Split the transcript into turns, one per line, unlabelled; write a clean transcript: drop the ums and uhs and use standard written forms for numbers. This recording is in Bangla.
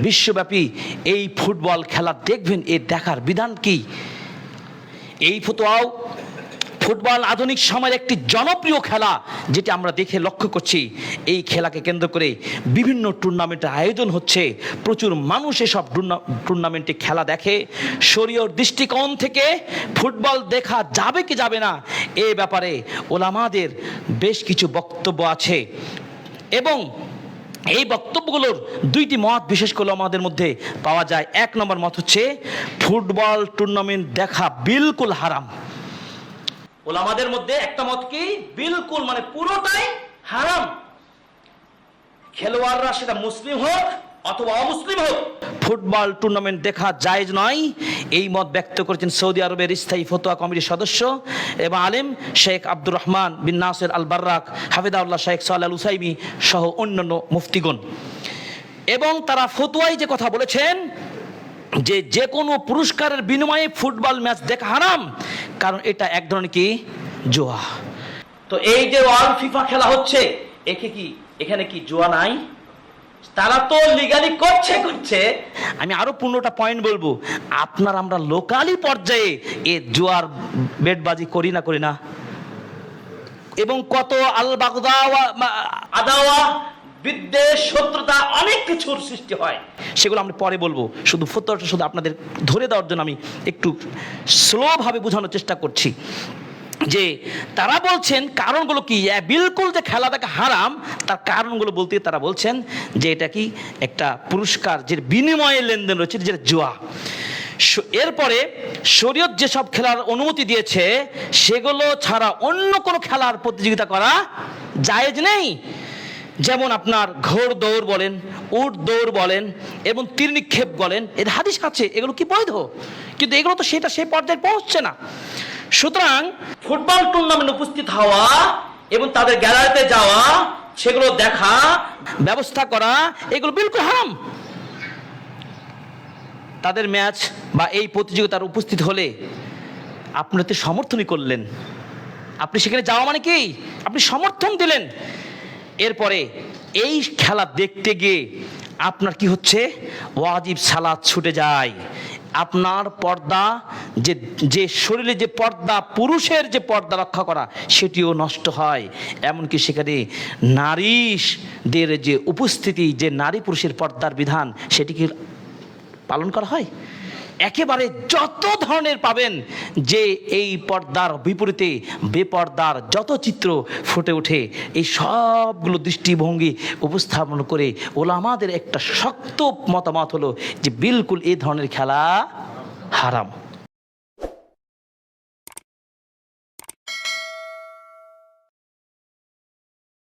বিশ্বব্যাপী এই ফুটবল খেলা দেখবেন, এর দেখার বিধান কি? এই ফতোয়াও ফুটবল আধুনিক সময়ের একটি জনপ্রিয় খেলা, যেটি আমরা দেখে লক্ষ্য করছি। এই খেলাকে কেন্দ্র করে বিভিন্ন টুর্নামেন্টের আয়োজন হচ্ছে, প্রচুর মানুষ এসব টুর্নামেন্টে খেলা দেখে। শরীয়র দৃষ্টিকোণ থেকে ফুটবল দেখা যাবে কি যাবে না, এ ব্যাপারে ওলামাদের বেশ কিছু বক্তব্য আছে, এবং এই বক্তব্যগুলোর দুইটি মত বিশেষ করে আমাদের মধ্যে পাওয়া যায়। এক নম্বর মত হচ্ছে ফুটবল টুর্নামেন্ট দেখা বিলকুল হারাম। ওলামাদের মধ্যে একটা মত কি, বিলকুল মানে পুরোটাই হারাম। খেলোয়াড়রা সেটা মুসলিম হোক অথবা অমুসলিম হোক, ফুটবল টুর্নামেন্ট দেখা জায়েজ নয়। এই মত ব্যক্ত করেছেন সৌদি আরবের স্থায়ী ফতোয়া কমিটির সদস্য এবং আলেম শেখ আব্দুর রহমান বিন নাসির আল বার্রাক, হাফিজাহুল্লাহ, শেখ সালেহ আল উসাইমি সহ অন্যান্য মুফতিগণ। এবং তারা ফতোয়ায় যে কথা বলেছেন যে কোনো পুরস্কারের বিনিময়ে ফুটবল ম্যাচ দেখা হারাম, কারণ এটা এক ধরনের কি জুয়া। তো এই যে ওয়ার্ল্ড ফিফা খেলা হচ্ছে, এখানে কি জুয়া নাই? তারা তো লিগালি করছে। আমি আরো 15টা পয়েন্ট বলবো। আমরা লোকালি পর্যায়ে এ জুয়ার বেটবাজি করি না, এবং কত আল বাগদা আদাওয়া, বিদ্বেষ, শত্রুতা, অনেক কিছুর সৃষ্টি হয়, সেগুলো আমরা পরে বলবো। শুধু ফতোয়াটা শুধু আপনাদের ধরে দেওয়ার জন্য আমি একটু স্লোভাবে বোঝানোর চেষ্টা করছি যে তারা বলছেন কারণগুলো কি। বিলকুল যে খেলা দেখা হারাম, তার কারণগুলো বলতে তারা বলছেন যে এটা কি একটা পুরস্কার যে বিনিময়ে লেনদেন রয়েছে, যেটা জুয়া। এরপরে শরীয়ত যেসব খেলার অনুমতি দিয়েছে সেগুলো ছাড়া অন্য কোনো খেলার প্রতিযোগিতা করা জায়েজ নেই। যেমন আপনার ঘোড় দৌড় বলেন, উট দৌড় বলেন, এবং তীর নিক্ষেপ বলেন, এর হাদিস আছে, এগুলো কি বৈধ? কিন্তু এগুলো তো সেই পর্যায়ে পৌঁছছে না। সুতরাং ফুটবল টুর্নামেন্ট উপস্থিত হওয়া এবং তাদের গ্যালারিতে যাওয়া, সেগুলো দেখা, ব্যবস্থা করা, এগুলো বিলকুল হারাম। তাদের ম্যাচ বা এই প্রতিযোগিতার উপস্থিত হলে আপনি তো সমর্থনই করলেন, আপনি সেখানে যাওয়া মানে কি, আপনি সমর্থন দিলেন। এরপরে এই খেলা দেখতে গিয়ে আপনার কি হচ্ছে, ওয়াজিব সালাত ছুটে যায়। আপনার পর্দা, যে শরীরে যে পর্দা, পুরুষের যে পর্দা রক্ষা করা, সেটিও নষ্ট হয়। এমনকি সেখানে নারীদের যে উপস্থিতি, যে নারী পুরুষের পর্দার বিধান, সেটি কি পালন করা হয়? একেবারে যত ধরনের পাবেন যে এই পর্দার বিপরীতে বেপর্দার যত চিত্র ফুটে ওঠে, এই সবগুলো দৃষ্টিভঙ্গি উপস্থাপন করে ওলামাদের একটা শক্ত মতামত হলো যে বিলকুল এই ধরনের খেলা হারাম।